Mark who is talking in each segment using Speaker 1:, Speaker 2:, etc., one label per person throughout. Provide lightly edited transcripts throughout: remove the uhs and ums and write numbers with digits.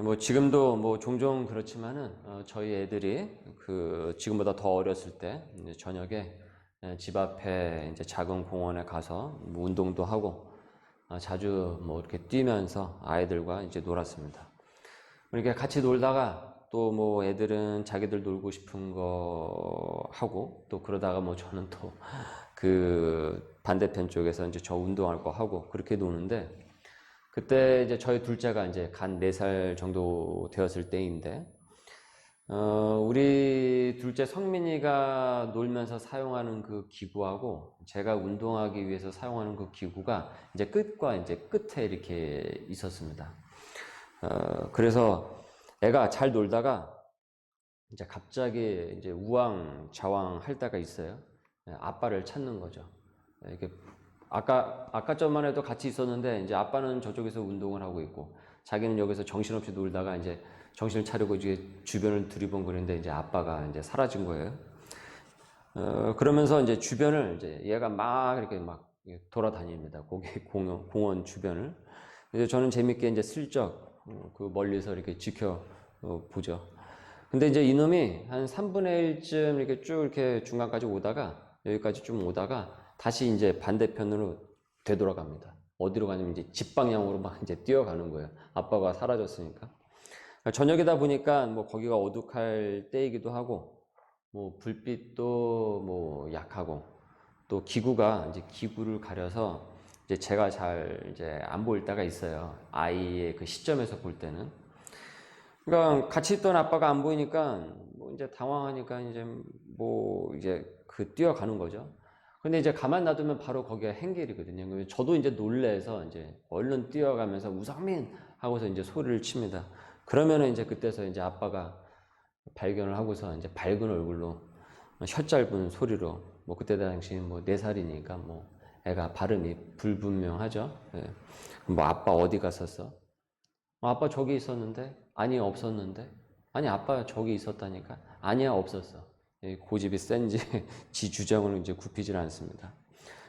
Speaker 1: 뭐 지금도 뭐 종종 그렇지만은 저희 애들이 그 지금보다 더 어렸을 때 이제 저녁에 집 앞에 이제 작은 공원에 가서 뭐 운동도 하고 자주 뭐 이렇게 뛰면서 아이들과 이제 놀았습니다. 이렇게 같이 놀다가 또 뭐 애들은 자기들 놀고 싶은 거 하고 또 그러다가 뭐 저는 또 그 반대편 쪽에서 이제 저 운동할 거 하고 그렇게 노는데, 그때 이제 저희 둘째가 이제 간 4살 정도 되었을 때인데, 우리 둘째 성민이가 놀면서 사용하는 그 기구하고 제가 운동하기 위해서 사용하는 그 기구가 이제 끝과 이제 끝에 이렇게 있었습니다. 그래서 애가 잘 놀다가 이제 갑자기 이제 우왕좌왕 할 때가 있어요. 아빠를 찾는 거죠. 이렇게 아까 전만 해도 같이 있었는데 이제 아빠는 저쪽에서 운동을 하고 있고 자기는 여기서 정신없이 놀다가 이제 정신을 차리고 이제 주변을 두리번거리는데 이제 아빠가 이제 사라진 거예요. 그러면서 이제 주변을 이제 얘가 막 이렇게 막 돌아다닙니다. 거기 공원 주변을. 이제 저는 재밌게 이제 슬쩍 그 멀리서 이렇게 지켜 보죠. 근데 이제 이놈이 한 3분의 1쯤 이렇게 쭉 이렇게 중간까지 오다가 여기까지 좀 오다가 다시 이제 반대편으로 되돌아갑니다. 어디로 가냐면 이제 집 방향으로 막 이제 뛰어가는 거예요. 아빠가 사라졌으니까. 저녁이다 보니까 뭐 거기가 어둑할 때이기도 하고 뭐 불빛도 뭐 약하고 또 기구가 이제 기구를 가려서 이제 제가 잘 이제 안 보일 때가 있어요. 아이의 그 시점에서 볼 때는. 그러니까 같이 있던 아빠가 안 보이니까 뭐 이제 당황하니까 이제 뭐 이제 그 뛰어가는 거죠. 근데 이제 가만 놔두면 바로 거기가 행길이거든요. 저도 이제 놀래서 이제 얼른 뛰어가면서 우상민 하고서 이제 소리를 칩니다. 그러면은 이제 그때서 이제 아빠가 발견을 하고서 이제 밝은 얼굴로 혀 짧은 소리로 뭐 그때 당시 뭐 4살이니까 뭐 애가 발음이 불분명하죠. 예. 뭐 아빠 어디 갔었어? 아빠 저기 있었는데? 아니 없었는데? 아니 아빠 저기 있었다니까? 아니야 없었어. 고집이 센지 지 주장을 이제 굽히질 않습니다.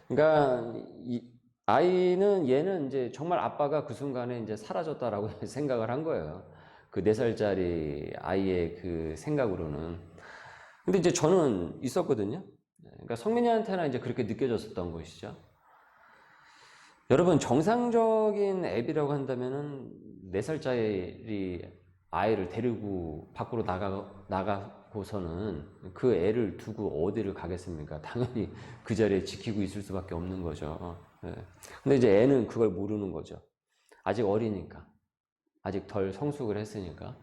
Speaker 1: 그러니까 이 아이는 얘는 이제 정말 아빠가 그 순간에 이제 사라졌다라고 생각을 한 거예요. 그 4살짜리 아이의 그 생각으로는. 근데 이제 저는 있었거든요. 그러니까 성민이한테는 이제 그렇게 느껴졌었던 것이죠. 여러분, 정상적인 앱이라고 한다면은 4살짜리 아이를 데리고 밖으로 나가고서는 그 애를 두고 어디를 가겠습니까? 당연히 그 자리에 지키고 있을 수밖에 없는 거죠. 예. 근데 이제 애는 그걸 모르는 거죠. 아직 어리니까. 아직 덜 성숙을 했으니까.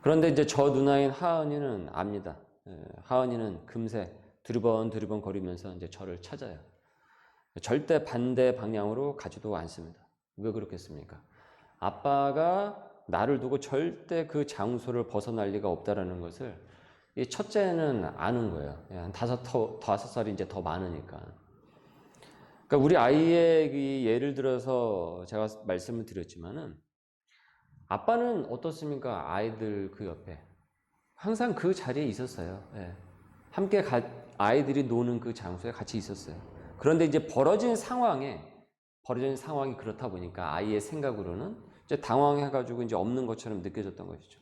Speaker 1: 그런데 이제 저 누나인 하은이는 압니다. 예. 하은이는 금세 두리번 거리면서 이제 저를 찾아요. 절대 반대 방향으로 가지도 않습니다. 왜 그렇겠습니까? 아빠가 나를 두고 절대 그 장소를 벗어날 리가 없다라는 것을 이 첫째는 아는 거예요. 한 5살이 이제 더 많으니까. 그러니까 우리 아이의 이 예를 들어서 제가 말씀을 드렸지만은 아빠는 어떻습니까? 아이들 그 옆에 항상 그 자리에 있었어요. 예. 함께 아이들이 노는 그 장소에 같이 있었어요. 그런데 이제 벌어진 상황이 그렇다 보니까 아이의 생각으로는 이제 당황해가지고 이제 없는 것처럼 느껴졌던 것이죠.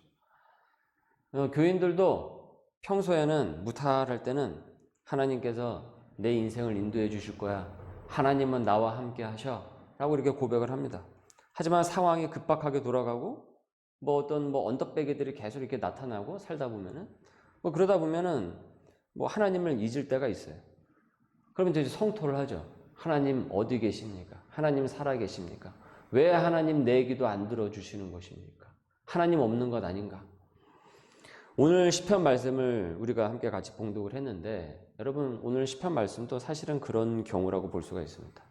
Speaker 1: 교인들도 평소에는 무탈할 때는 하나님께서 내 인생을 인도해 주실 거야. 하나님은 나와 함께 하셔. 라고 이렇게 고백을 합니다. 하지만 상황이 급박하게 돌아가고 뭐 어떤 뭐 언덕배기들이 계속 이렇게 나타나고 살다 보면은 뭐 그러다 보면은 뭐 하나님을 잊을 때가 있어요. 그러면 이제 성토를 하죠. 하나님 어디 계십니까? 하나님 살아 계십니까? 왜 하나님 내 기도 안 들어주시는 것입니까? 하나님 없는 것 아닌가? 오늘 시편 말씀을 우리가 함께 같이 봉독을 했는데 여러분 오늘 시편 말씀도 사실은 그런 경우라고 볼 수가 있습니다.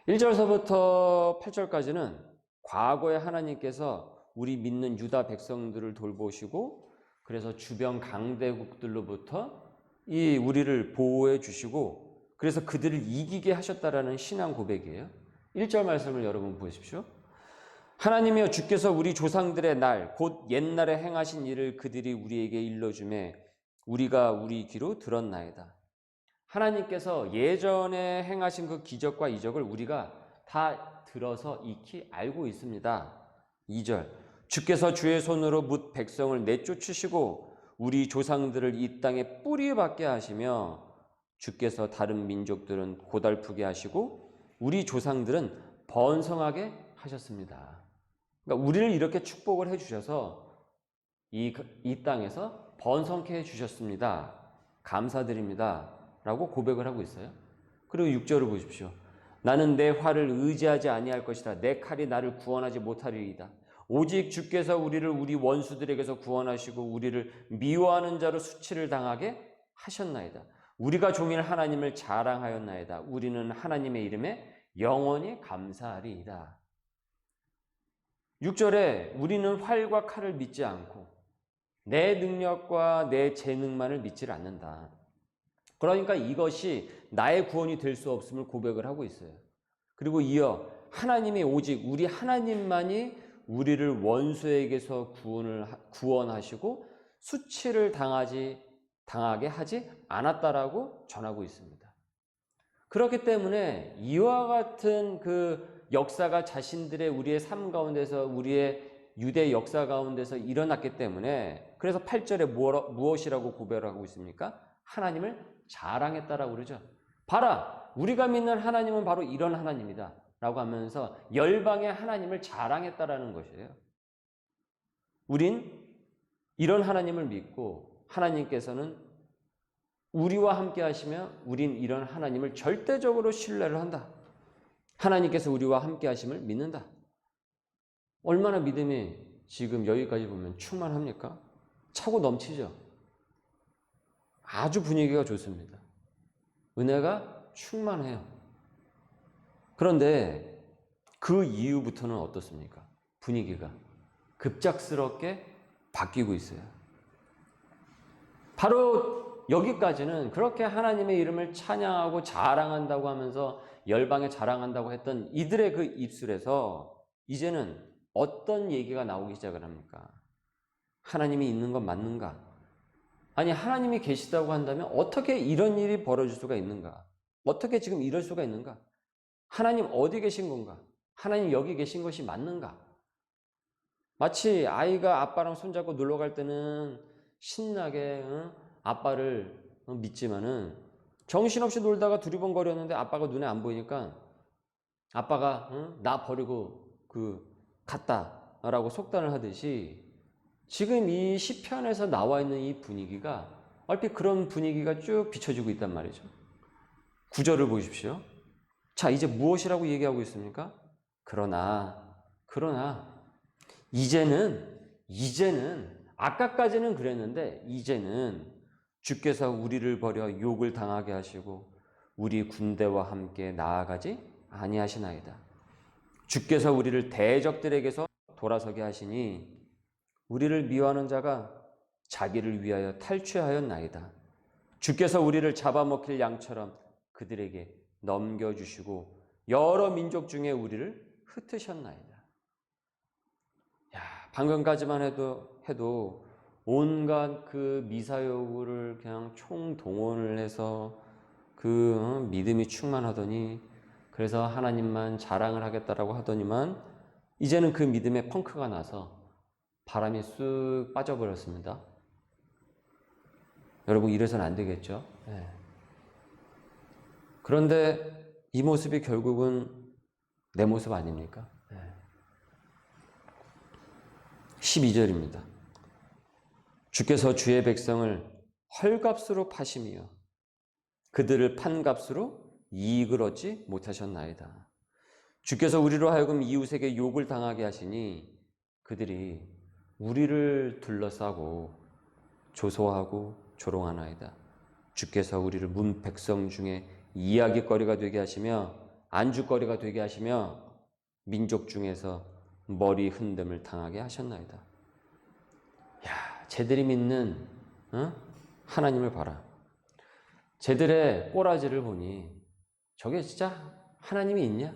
Speaker 1: 1절서부터 8절까지는 과거에 하나님께서 우리 믿는 유다 백성들을 돌보시고 그래서 주변 강대국들로부터 이 우리를 보호해 주시고 그래서 그들을 이기게 하셨다라는 신앙 고백이에요. 1절 말씀을 여러분 보십시오. 하나님이여 주께서 우리 조상들의 날 곧 옛날에 행하신 일을 그들이 우리에게 일러주매 우리가 우리 귀로 들었나이다. 하나님께서 예전에 행하신 그 기적과 이적을 우리가 다 들어서 익히 알고 있습니다. 2절 주께서 주의 손으로 뭇 백성을 내쫓으시고 우리 조상들을 이 땅에 뿌리 박게 하시며 주께서 다른 민족들은 고달프게 하시고 우리 조상들은 번성하게 하셨습니다. 그러니까 우리를 이렇게 축복을 해주셔서 이 땅에서 번성케 해주셨습니다. 감사드립니다. 라고 고백을 하고 있어요. 그리고 6절을 보십시오. 나는 내 활을 의지하지 아니할 것이라. 내 칼이 나를 구원하지 못하리이다. 오직 주께서 우리를 우리 원수들에게서 구원하시고 우리를 미워하는 자로 수치를 당하게 하셨나이다. 우리가 종일 하나님을 자랑하였나이다. 우리는 하나님의 이름에 영원히 감사하리이다. 6절에 우리는 활과 칼을 믿지 않고 내 능력과 내 재능만을 믿지 않는다. 그러니까 이것이 나의 구원이 될 수 없음을 고백을 하고 있어요. 그리고 이어 하나님이 오직 우리 하나님만이 우리를 원수에게서 구원하시고 수치를 당하게 하지 않았다라고 전하고 있습니다. 그렇기 때문에 이와 같은 그 역사가 자신들의 우리의 삶 가운데서 우리의 유대 역사 가운데서 일어났기 때문에 그래서 8절에 무엇이라고 고백을 하고 있습니까? 하나님을 자랑했다라고 그러죠. 봐라, 우리가 믿는 하나님은 바로 이런 하나님이다 라고 하면서 열방의 하나님을 자랑했다라는 것이에요. 우린 이런 하나님을 믿고 하나님께서는 우리와 함께 하시며 우린 이런 하나님을 절대적으로 신뢰를 한다. 하나님께서 우리와 함께 하심을 믿는다. 얼마나 믿음이 지금 여기까지 보면 충만합니까? 차고 넘치죠. 아주 분위기가 좋습니다. 은혜가 충만해요. 그런데 그 이후부터는 어떻습니까? 분위기가 급작스럽게 바뀌고 있어요. 바로 여기까지는 그렇게 하나님의 이름을 찬양하고 자랑한다고 하면서 열방에 자랑한다고 했던 이들의 그 입술에서 이제는 어떤 얘기가 나오기 시작을 합니까? 하나님이 있는 건 맞는가? 아니, 하나님이 계시다고 한다면 어떻게 이런 일이 벌어질 수가 있는가? 어떻게 지금 이럴 수가 있는가? 하나님 어디 계신 건가? 하나님 여기 계신 것이 맞는가? 마치 아이가 아빠랑 손잡고 놀러 갈 때는 신나게 아빠를 믿지만은 정신없이 놀다가 두리번거렸는데 아빠가 눈에 안 보이니까 아빠가 나 버리고 갔다라고 속단을 하듯이 지금 이 시편에서 나와 있는 이 분위기가 얼핏 그런 분위기가 쭉 비춰지고 있단 말이죠. 9절을 보십시오. 자, 이제 무엇이라고 얘기하고 있습니까? 그러나 이제는 아까까지는 그랬는데 이제는 주께서 우리를 버려 욕을 당하게 하시고 우리 군대와 함께 나아가지 아니하시나이다. 주께서 우리를 대적들에게서 돌아서게 하시니 우리를 미워하는 자가 자기를 위하여 탈취하였나이다. 주께서 우리를 잡아먹힐 양처럼 그들에게 넘겨주시고 여러 민족 중에 우리를 흩으셨나이다. 야, 방금까지만 해도 온갖 그 미사여구를 그냥 총동원을 해서 그 믿음이 충만하더니 그래서 하나님만 자랑을 하겠다라고 하더니만 이제는 그 믿음에 펑크가 나서 바람이 쑥 빠져버렸습니다. 여러분, 이래서는 안 되겠죠? 네. 그런데 이 모습이 결국은 내 모습 아닙니까? 네. 12절입니다. 주께서 주의 백성을 헐값으로 파시며 그들을 판값으로 이익을 얻지 못하셨나이다. 주께서 우리로 하여금 이웃에게 욕을 당하게 하시니 그들이 우리를 둘러싸고 조소하고 조롱하나이다. 주께서 우리를 문 백성 중에 이야기거리가 되게 하시며 안주거리가 되게 하시며 민족 중에서 머리 흔듦을 당하게 하셨나이다. 야, 쟤들이 믿는 하나님을 봐라. 쟤들의 꼬라지를 보니 저게 진짜 하나님이 있냐?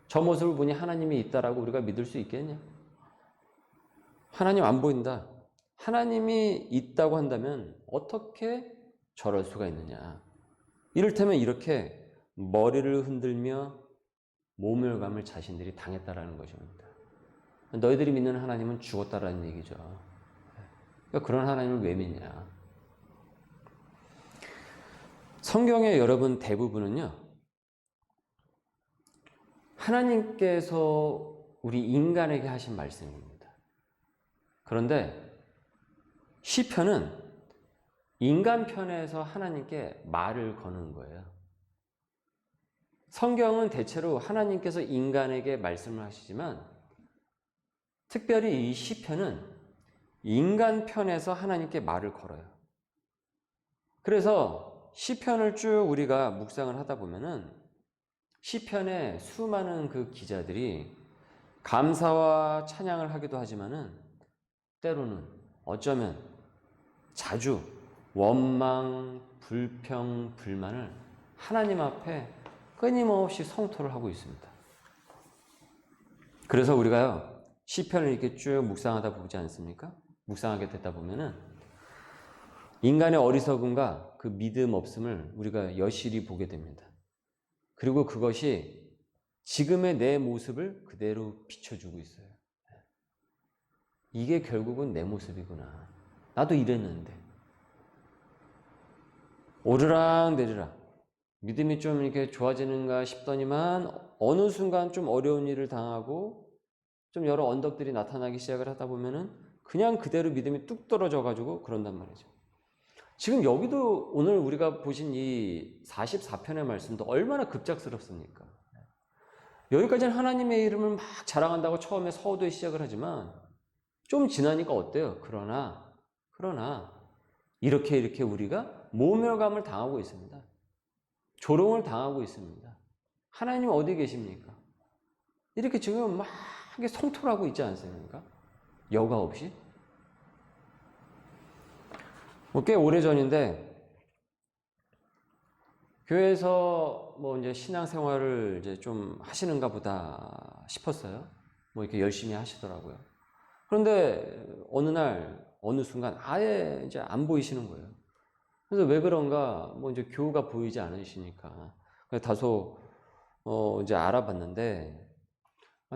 Speaker 1: 저 모습을 보니 하나님이 있다라고 우리가 믿을 수 있겠냐? 하나님 안 보인다. 하나님이 있다고 한다면 어떻게 저럴 수가 있느냐? 이를테면 이렇게 머리를 흔들며 모멸감을 자신들이 당했다라는 것입니다. 너희들이 믿는 하나님은 죽었다라는 얘기죠. 그러니까 그런 하나님을 왜 믿냐? 성경의 여러분 대부분은요, 하나님께서 우리 인간에게 하신 말씀입니다. 그런데 시편은 인간 편에서 하나님께 말을 거는 거예요. 성경은 대체로 하나님께서 인간에게 말씀을 하시지만 특별히 이 시편은 인간 편에서 하나님께 말을 걸어요. 그래서 시편을 쭉 우리가 묵상을 하다 보면은 시편의 수많은 그 기자들이 감사와 찬양을 하기도 하지만은 때로는 어쩌면 자주 원망, 불평, 불만을 하나님 앞에 끊임없이 성토를 하고 있습니다. 그래서 우리가요, 시편을 이렇게 쭉 묵상하다 보지 않습니까? 묵상하게 되다 보면은 인간의 어리석음과 그 믿음 없음을 우리가 여실히 보게 됩니다. 그리고 그것이 지금의 내 모습을 그대로 비춰주고 있어요. 이게 결국은 내 모습이구나. 나도 이랬는데. 오르락내리락. 믿음이 좀 이렇게 좋아지는가 싶더니만 어느 순간 좀 어려운 일을 당하고 좀 여러 언덕들이 나타나기 시작을 하다 보면은 그냥 그대로 믿음이 뚝 떨어져가지고 그런단 말이죠. 지금 여기도 오늘 우리가 보신 이 44편의 말씀도 얼마나 급작스럽습니까? 여기까지는 하나님의 이름을 막 자랑한다고 처음에 서두에 시작을 하지만 좀 지나니까 어때요? 그러나 이렇게 우리가 모멸감을 당하고 있습니다. 조롱을 당하고 있습니다. 하나님 어디 계십니까? 이렇게 지금 막 성토를 하고 있지 않습니까? 여과 없이. 꽤 오래전인데 교회에서 이제 신앙생활을 이제 좀 하시는가 보다 싶었어요. 이렇게 열심히 하시더라고요. 그런데 어느 날 어느 순간 아예 이제 안 보이시는 거예요. 그래서 왜 그런가? 이제 교우가 보이지 않으시니까 다소 이제 알아봤는데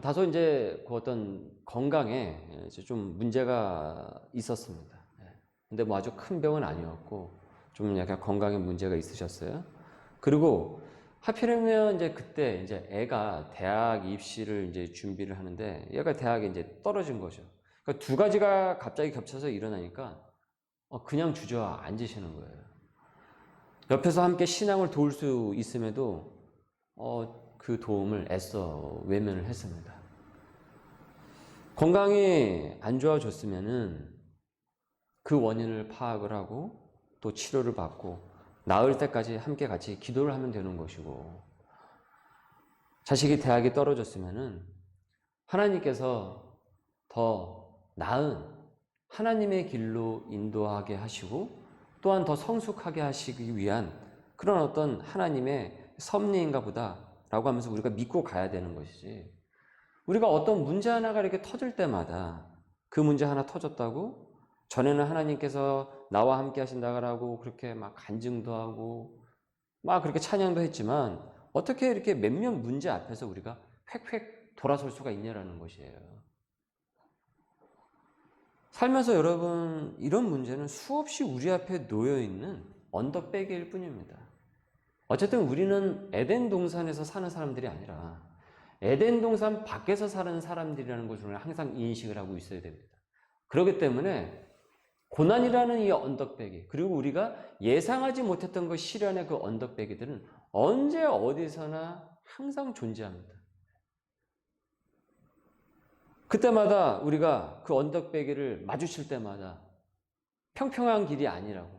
Speaker 1: 다소 이제 그 어떤 건강에 이제 좀 문제가 있었습니다. 근데 아주 큰 병은 아니었고 좀 약간 건강에 문제가 있으셨어요. 그리고 하필이면 이제 그때 이제 애가 대학 입시를 이제 준비를 하는데 얘가 대학에 이제 떨어진 거죠. 그러니까 두 가지가 갑자기 겹쳐서 일어나니까 그냥 주저앉으시는 거예요. 옆에서 함께 신앙을 도울 수 있음에도 그 도움을 애써 외면을 했습니다. 건강이 안 좋아졌으면은 그 원인을 파악을 하고 또 치료를 받고 나을 때까지 함께 같이 기도를 하면 되는 것이고, 자식이 대학에 떨어졌으면은 하나님께서 더 나은 하나님의 길로 인도하게 하시고 또한 더 성숙하게 하시기 위한 그런 어떤 하나님의 섭리인가 보다라고 하면서 우리가 믿고 가야 되는 것이지, 우리가 어떤 문제 하나가 이렇게 터질 때마다 그 문제 하나 터졌다고 전에는 하나님께서 나와 함께 하신다고 그렇게 막 간증도 하고 막 그렇게 찬양도 했지만 어떻게 이렇게 몇몇 문제 앞에서 우리가 획획 돌아설 수가 있냐라는 것이에요. 살면서 여러분, 이런 문제는 수없이 우리 앞에 놓여있는 언덕배기일 뿐입니다. 어쨌든 우리는 에덴 동산에서 사는 사람들이 아니라 에덴 동산 밖에서 사는 사람들이라는 것을 항상 인식을 하고 있어야 됩니다. 그렇기 때문에 고난이라는 이 언덕배기, 그리고 우리가 예상하지 못했던 그 시련의 그 언덕배기들은 언제 어디서나 항상 존재합니다. 그때마다 우리가 그 언덕배기를 마주칠 때마다 평평한 길이 아니라고,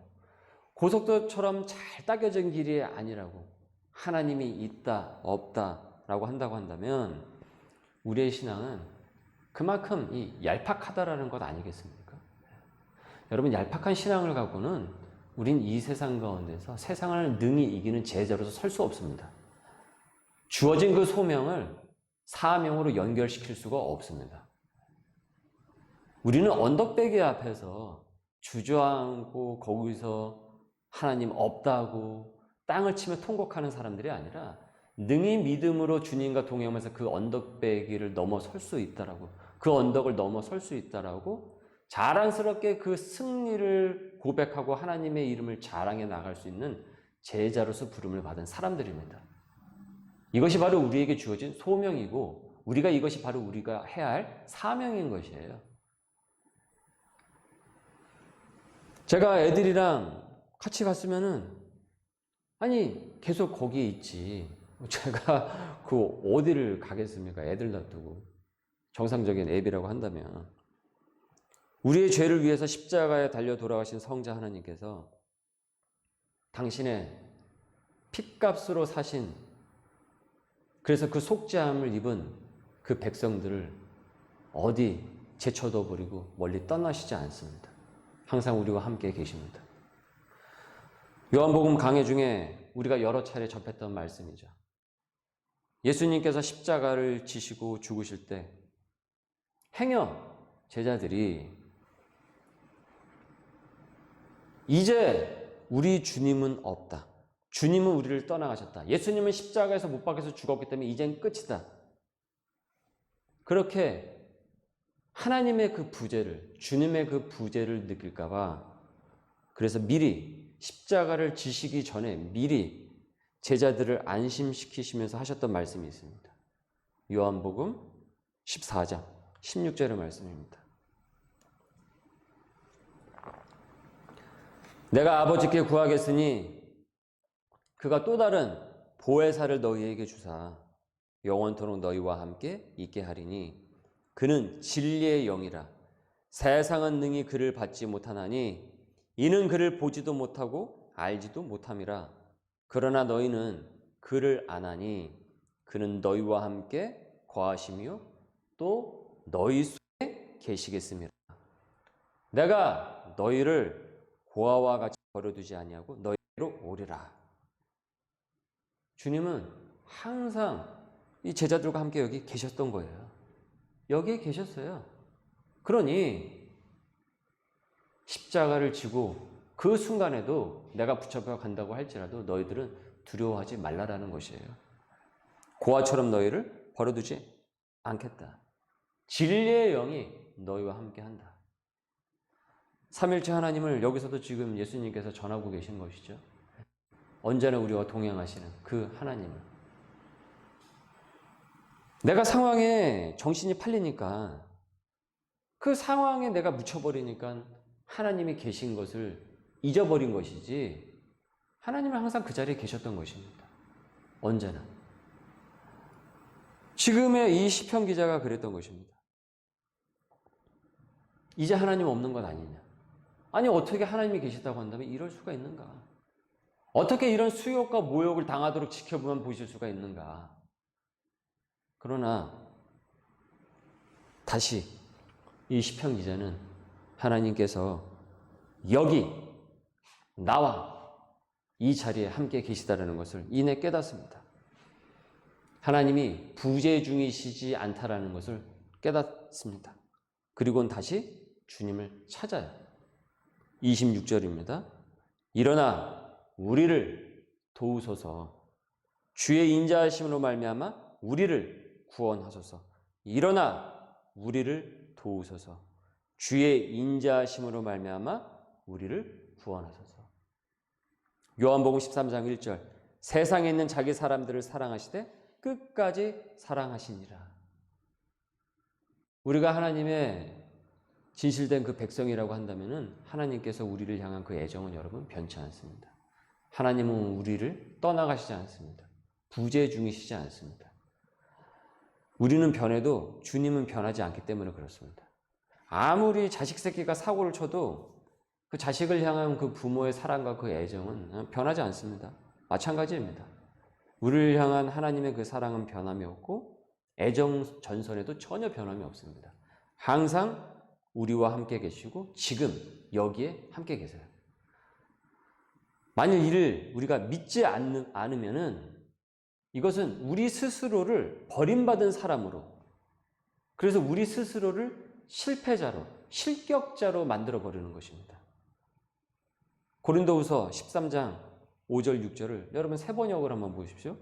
Speaker 1: 고속도로처럼 잘 따겨진 길이 아니라고, 하나님이 있다 없다 라고 한다고 한다면 우리의 신앙은 그만큼 이 얄팍하다라는 것 아니겠습니까? 여러분, 얄팍한 신앙을 갖고는 우린 이 세상 가운데서 세상을 능히 이기는 제자로서 설 수 없습니다. 주어진 그 소명을 사명으로 연결시킬 수가 없습니다. 우리는 언덕배기 앞에서 주저앉고 거기서 하나님 없다고 땅을 치며 통곡하는 사람들이 아니라 능히 믿음으로 주님과 동행하면서 그 언덕배기를 넘어설 수 있다라고 그 언덕을 넘어설 수 있다라고 자랑스럽게 그 승리를 고백하고 하나님의 이름을 자랑해 나갈 수 있는 제자로서 부름을 받은 사람들입니다. 이것이 바로 우리에게 주어진 소명이고 이것이 바로 우리가 해야 할 사명인 것이에요. 제가 애들이랑 같이 갔으면은 아니 계속 거기에 있지. 제가 그 어디를 가겠습니까? 애들 놔두고. 정상적인 애비라고 한다면. 우리의 죄를 위해서 십자가에 달려 돌아가신 성자 하나님께서 당신의 핏값으로 사신, 그래서 그 속죄함을 입은 그 백성들을 어디 제쳐둬 버리고 멀리 떠나시지 않습니다. 항상 우리와 함께 계십니다. 요한복음 강해 중에 우리가 여러 차례 접했던 말씀이죠. 예수님께서 십자가를 지시고 죽으실 때 행여 제자들이 이제 우리 주님은 없다. 주님은 우리를 떠나가셨다. 예수님은 십자가에서 못 박혀서 죽었기 때문에 이젠 끝이다. 그렇게 하나님의 그 부재를, 주님의 그 부재를 느낄까 봐 그래서 미리 십자가를 지시기 전에 미리 제자들을 안심시키시면서 하셨던 말씀이 있습니다. 요한복음 14장 16절의 말씀입니다. 내가 아버지께 구하겠으니 그가 또 다른 보혜사를 너희에게 주사 영원토록 너희와 함께 있게 하리니 그는 진리의 영이라. 세상은 능히 그를 받지 못하나니 이는 그를 보지도 못하고 알지도 못함이라. 그러나 너희는 그를 아나니 그는 너희와 함께 거하시며 또 너희 속에 계시겠습니다. 내가 너희를 고아와 같이 버려두지 아니하고 너희로 오리라. 주님은 항상 이 제자들과 함께 여기 계셨던 거예요. 여기에 계셨어요. 그러니 십자가를 지고 그 순간에도 내가 붙잡혀 간다고 할지라도 너희들은 두려워하지 말라라는 것이에요. 고아처럼 너희를 버려두지 않겠다. 진리의 영이 너희와 함께한다. 삼일체 하나님을 여기서도 지금 예수님께서 전하고 계신 것이죠. 언제나 우리와 동행하시는 그 하나님을. 내가 상황에 정신이 팔리니까 그 상황에 내가 묻혀버리니까 하나님이 계신 것을 잊어버린 것이지 하나님은 항상 그 자리에 계셨던 것입니다. 언제나. 지금의 이 시편 기자가 그랬던 것입니다. 이제 하나님 없는 것 아니냐. 아니 어떻게 하나님이 계시다고 한다면 이럴 수가 있는가. 어떻게 이런 수욕과 모욕을 당하도록 지켜보면 보실 수가 있는가. 그러나 다시 이 시편 기자는 하나님께서 여기 나와 이 자리에 함께 계시다라는 것을 이내 깨닫습니다. 하나님이 부재 중이시지 않다라는 것을 깨닫습니다. 그리고는 다시 주님을 찾아요. 26절입니다. 일어나 우리를 도우소서. 주의 인자하심으로 말미암아 우리를 구원하소서. 일어나 우리를 도우소서. 주의 인자하심으로 말미암아 우리를 구원하소서. 요한복음 13장 1절. 세상에 있는 자기 사람들을 사랑하시되 끝까지 사랑하시니라. 우리가 하나님의 진실된 그 백성이라고 한다면은 하나님께서 우리를 향한 그 애정은 여러분 변치 않습니다. 하나님은 우리를 떠나가시지 않습니다. 부재 중이시지 않습니다. 우리는 변해도 주님은 변하지 않기 때문에 그렇습니다. 아무리 자식 새끼가 사고를 쳐도 그 자식을 향한 그 부모의 사랑과 그 애정은 변하지 않습니다. 마찬가지입니다. 우리를 향한 하나님의 그 사랑은 변함이 없고 애정 전선에도 전혀 변함이 없습니다. 항상 우리와 함께 계시고 지금 여기에 함께 계세요. 만일 이를 우리가 믿지 않으면은 이것은 우리 스스로를 버림받은 사람으로, 그래서 우리 스스로를 실패자로, 실격자로 만들어버리는 것입니다. 고린도후서 13장 5절 6절을 여러분 세 번역을 한번 보십시오.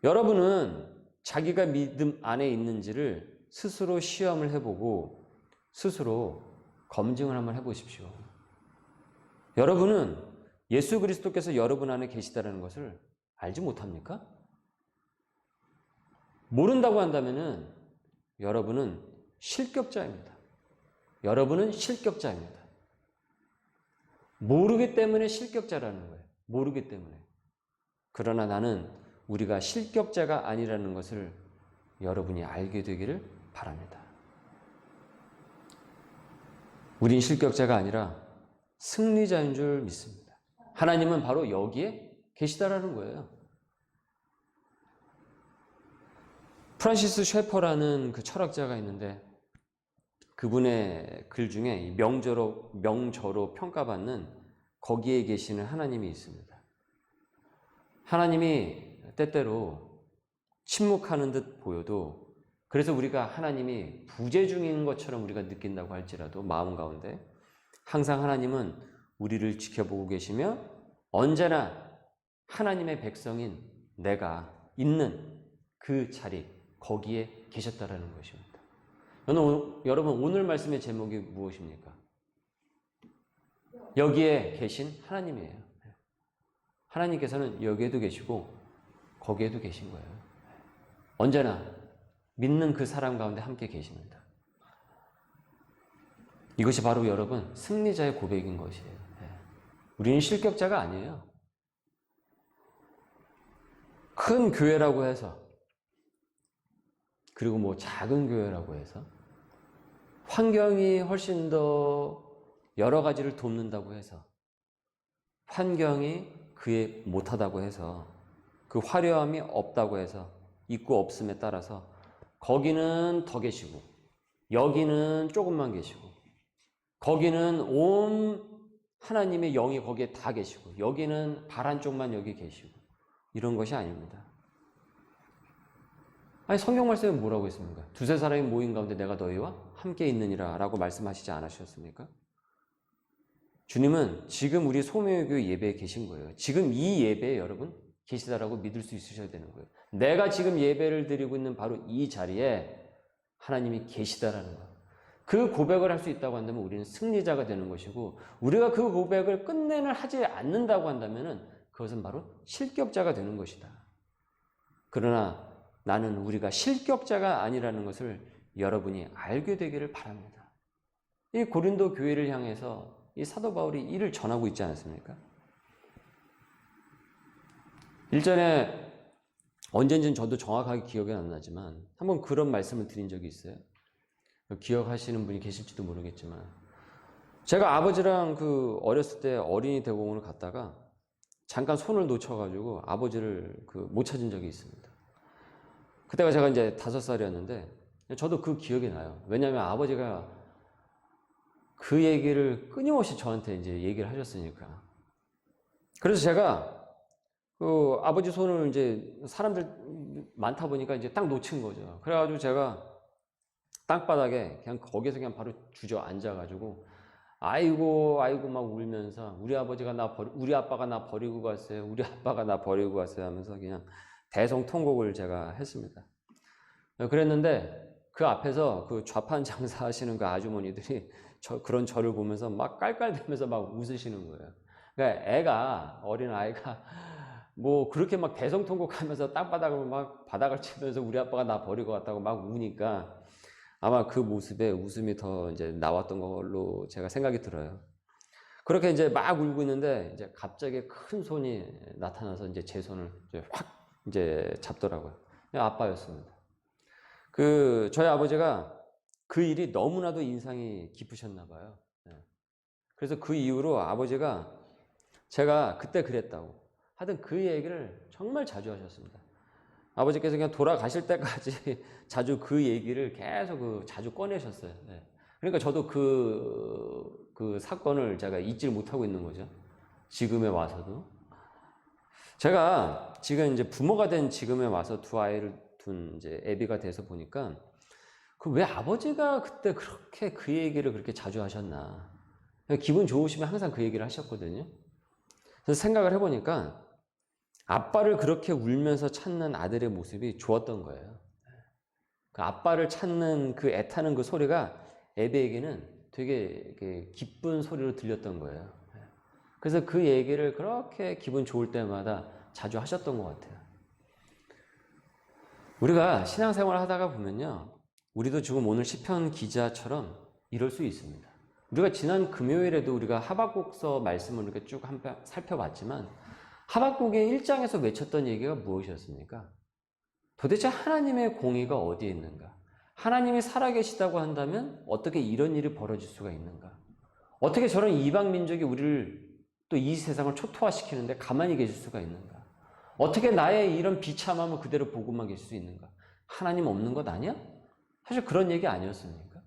Speaker 1: 여러분은 자기가 믿음 안에 있는지를 스스로 시험을 해보고 스스로 검증을 한번 해보십시오. 여러분은 예수 그리스도께서 여러분 안에 계시다는 것을 알지 못합니까? 모른다고 한다면은 여러분은 실격자입니다. 여러분은 실격자입니다. 모르기 때문에 실격자라는 거예요. 모르기 때문에. 그러나 나는 우리가 실격자가 아니라는 것을 여러분이 알게 되기를 바랍니다. 우린 실격자가 아니라 승리자인 줄 믿습니다. 하나님은 바로 여기에 계시다라는 거예요. 프란시스 셰퍼라는 그 철학자가 있는데 그분의 글 중에 명저로 평가받는 거기에 계시는 하나님이 있습니다. 하나님이 때때로 침묵하는 듯 보여도 그래서 우리가 하나님이 부재 중인 것처럼 우리가 느낀다고 할지라도 마음 가운데 항상 하나님은 우리를 지켜보고 계시며 언제나 하나님의 백성인 내가 있는 그 자리 거기에 계셨다라는 것입니다. 여러분 오늘 말씀의 제목이 무엇입니까? 여기에 계신 하나님이에요. 하나님께서는 여기에도 계시고 거기에도 계신 거예요. 언제나 믿는 그 사람 가운데 함께 계십니다. 이것이 바로 여러분 승리자의 고백인 것이에요. 우리는 실격자가 아니에요. 큰 교회라고 해서 그리고 뭐 작은 교회라고 해서 환경이 훨씬 더 여러 가지를 돕는다고 해서 환경이 그에 못하다고 해서 그 화려함이 없다고 해서 있고 없음에 따라서 거기는 더 계시고 여기는 조금만 계시고 거기는 온 하나님의 영이 거기에 다 계시고 여기는 발 한쪽만 여기 계시고 이런 것이 아닙니다. 아니 성경 말씀에 뭐라고 했습니까? 두세 사람이 모인 가운데 내가 너희와 함께 있느니라 라고 말씀하시지 않으셨습니까? 주님은 지금 우리 소명교회 예배에 계신 거예요. 지금 이 예배에 여러분 계시다라고 믿을 수 있으셔야 되는 거예요. 내가 지금 예배를 드리고 있는 바로 이 자리에 하나님이 계시다라는 거. 그 고백을 할 수 있다고 한다면 우리는 승리자가 되는 것이고 우리가 그 고백을 끝내는 하지 않는다고 한다면 그것은 바로 실격자가 되는 것이다. 그러나 나는 우리가 실격자가 아니라는 것을 여러분이 알게 되기를 바랍니다. 이 고린도 교회를 향해서 이 사도 바울이 이를 전하고 있지 않았습니까? 일전에 언젠지는 저도 정확하게 기억이 안 나지만 한번 그런 말씀을 드린 적이 있어요. 기억하시는 분이 계실지도 모르겠지만 제가 아버지랑 그 어렸을 때 어린이 대공원을 갔다가 잠깐 손을 놓쳐가지고 아버지를 못 찾은 적이 있습니다. 그때가 제가 이제 5살이었는데 저도 그 기억이 나요. 왜냐하면 아버지가 그 얘기를 끊임없이 저한테 이제 얘기를 하셨으니까. 그래서 제가 그 아버지 손을 이제 사람들 많다 보니까 이제 딱 놓친 거죠. 그래가지고 제가 땅바닥에 그냥 거기서 그냥 바로 주저앉아가지고 아이고 막 울면서 우리 아빠가 나 버리고 갔어요. 우리 아빠가 나 버리고 갔어요 하면서 그냥 대성통곡을 제가 했습니다. 그랬는데 그 앞에서 그 좌판 장사하시는 그 아주머니들이 그런 저를 보면서 막 깔깔대면서 막 웃으시는 거예요. 그러니까 어린 아이가 뭐 그렇게 막 대성통곡하면서 땅바닥을 막 바닥을 치면서 우리 아빠가 나 버리고 갔다고 막 우니까 아마 그 모습에 웃음이 더 이제 나왔던 걸로 제가 생각이 들어요. 그렇게 이제 막 울고 있는데 이제 갑자기 큰 손이 나타나서 이제 제 손을 이제 확 이제 잡더라고요. 아빠였습니다. 저희 아버지가 그 일이 너무나도 인상이 깊으셨나 봐요. 그래서 그 이후로 아버지가 제가 그때 그랬다고 하여튼 그 얘기를 정말 자주 하셨습니다. 아버지께서 그냥 돌아가실 때까지 자주 그 얘기를 계속 자주 꺼내셨어요. 그러니까 저도 그 사건을 제가 잊지 못하고 있는 거죠. 지금에 와서도. 제가 지금 이제 부모가 된 지금에 와서 두 아이를 둔 이제 애비가 돼서 보니까 왜 아버지가 그때 그렇게 그 얘기를 그렇게 자주 하셨나. 기분 좋으시면 항상 그 얘기를 하셨거든요. 그래서 생각을 해보니까 아빠를 그렇게 울면서 찾는 아들의 모습이 좋았던 거예요. 그 아빠를 찾는 그 애타는 그 소리가 에베에게는 되게 기쁜 소리로 들렸던 거예요. 그래서 그 얘기를 그렇게 기분 좋을 때마다 자주 하셨던 것 같아요. 우리가 신앙생활을 하다가 보면요, 우리도 지금 오늘 시편 기자처럼 이럴 수 있습니다. 우리가 지난 금요일에도 우리가 하박국서 말씀을 이렇게 쭉 살펴봤지만 하박국의 1장에서 외쳤던 얘기가 무엇이었습니까? 도대체 하나님의 공의가 어디에 있는가? 하나님이 살아계시다고 한다면 어떻게 이런 일이 벌어질 수가 있는가? 어떻게 저런 이방 민족이 우리를 또 이 세상을 초토화시키는데 가만히 계실 수가 있는가? 어떻게 나의 이런 비참함을 그대로 보고만 계실 수 있는가? 하나님 없는 것 아니야? 사실 그런 얘기 아니었습니까?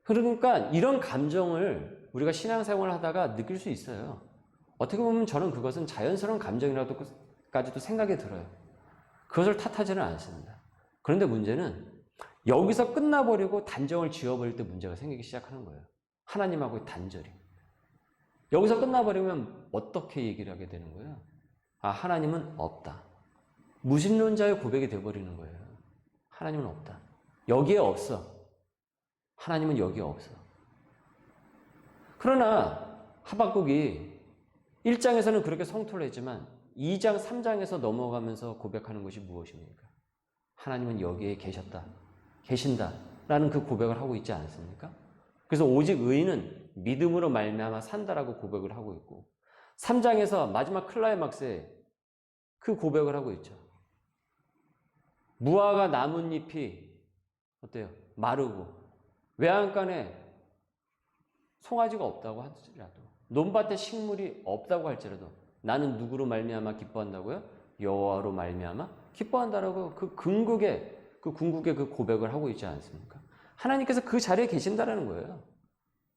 Speaker 1: 그러니까 이런 감정을 우리가 신앙생활을 하다가 느낄 수 있어요. 어떻게 보면 저는 그것은 자연스러운 감정이라고까지도 생각이 들어요. 그것을 탓하지는 않습니다. 그런데 문제는 여기서 끝나버리고 단정을 지어버릴 때 문제가 생기기 시작하는 거예요. 하나님하고의 단절이. 여기서 끝나버리면 어떻게 얘기를 하게 되는 거예요? 아, 하나님은 없다. 무신론자의 고백이 되어버리는 거예요. 하나님은 없다. 여기에 없어. 하나님은 여기에 없어. 그러나 하박국이 1장에서는 그렇게 성토를 했지만 2장, 3장에서 넘어가면서 고백하는 것이 무엇입니까? 하나님은 여기에 계셨다. 계신다. 라는 그 고백을 하고 있지 않습니까? 그래서 오직 의인은 믿음으로 말미암아 산다라고 고백을 하고 있고 3장에서 마지막 클라이막스에 그 고백을 하고 있죠. 무화과 나뭇잎이 어때요? 마르고 외양간에 송아지가 없다고 할지라도 논밭에 식물이 없다고 할지라도 나는 누구로 말미암아 기뻐한다고요? 여호와로 말미암아 기뻐한다라고 그 궁극의 그 고백을 하고 있지 않습니까? 하나님께서 그 자리에 계신다라는 거예요.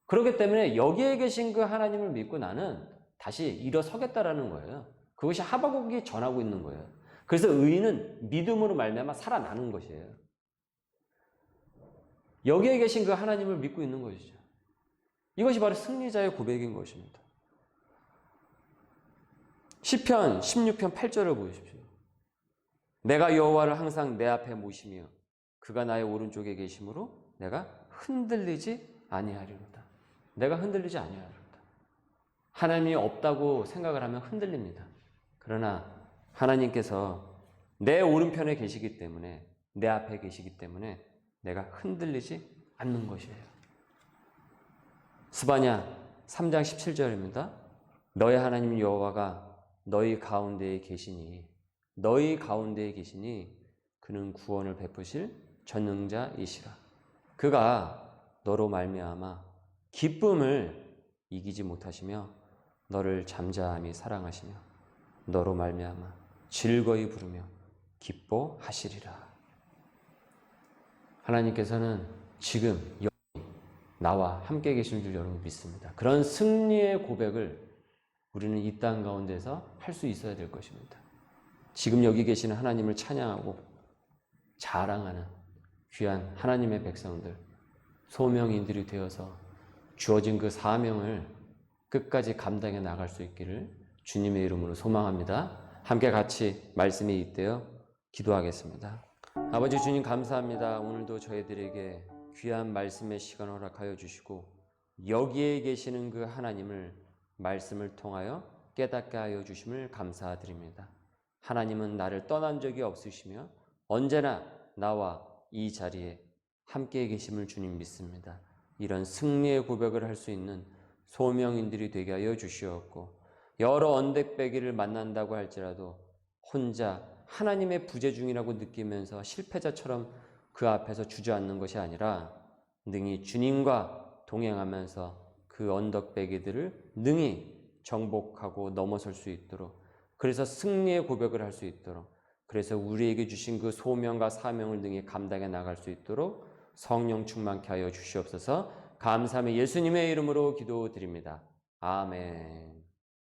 Speaker 1: 그렇기 때문에 여기에 계신 그 하나님을 믿고 나는 다시 일어서겠다라는 거예요. 그것이 하박국이 전하고 있는 거예요. 그래서 의인은 믿음으로 말미암아 살아나는 것이에요. 여기에 계신 그 하나님을 믿고 있는 것이죠. 이것이 바로 승리자의 고백인 것입니다. 시편 16편 8절을 보십시오. 내가 여호와를 항상 내 앞에 모시며 그가 나의 오른쪽에 계심으로 내가 흔들리지 아니하리로다. 내가 흔들리지 아니하리로다. 하나님이 없다고 생각을 하면 흔들립니다. 그러나 하나님께서 내 오른편에 계시기 때문에 내 앞에 계시기 때문에 내가 흔들리지 않는 것이에요. 스바냐 3장 17절입니다. 너의 하나님 여호와가 너희 가운데에 계시니 그는 구원을 베푸실 전능자이시라. 그가 너로 말미암아 기쁨을 이기지 못하시며 너를 잠잠히 사랑하시며 너로 말미암아 즐거이 부르며 기뻐하시리라. 하나님께서는 지금 나와 함께 계신 줄 여러분 믿습니다. 그런 승리의 고백을 우리는 이 땅 가운데서 할 수 있어야 될 것입니다. 지금 여기 계시는 하나님을 찬양하고 자랑하는 귀한 하나님의 백성들, 소명인들이 되어서 주어진 그 사명을 끝까지 감당해 나갈 수 있기를 주님의 이름으로 소망합니다. 함께 같이 말씀에 잇대어 기도하겠습니다. 아버지 주님 감사합니다. 오늘도 저희들에게 귀한 말씀의 시간을 허락하여 주시고 여기에 계시는 그 하나님을 말씀을 통하여 깨닫게 하여 주심을 감사드립니다. 하나님은 나를 떠난 적이 없으시며 언제나 나와 이 자리에 함께 계심을 주님 믿습니다. 이런 승리의 고백을 할 수 있는 소명인들이 되게 하여 주시옵고 여러 언덕배기를 만난다고 할지라도 혼자 하나님의 부재 중이라고 느끼면서 실패자처럼 그 앞에서 주저앉는 것이 아니라 능히 주님과 동행하면서 그 언덕배기들을 능히 정복하고 넘어설 수 있도록 그래서 승리의 고백을 할 수 있도록 그래서 우리에게 주신 그 소명과 사명을 능히 감당해 나갈 수 있도록 성령 충만케 하여 주시옵소서. 감사하며 예수님의 이름으로 기도드립니다. 아멘.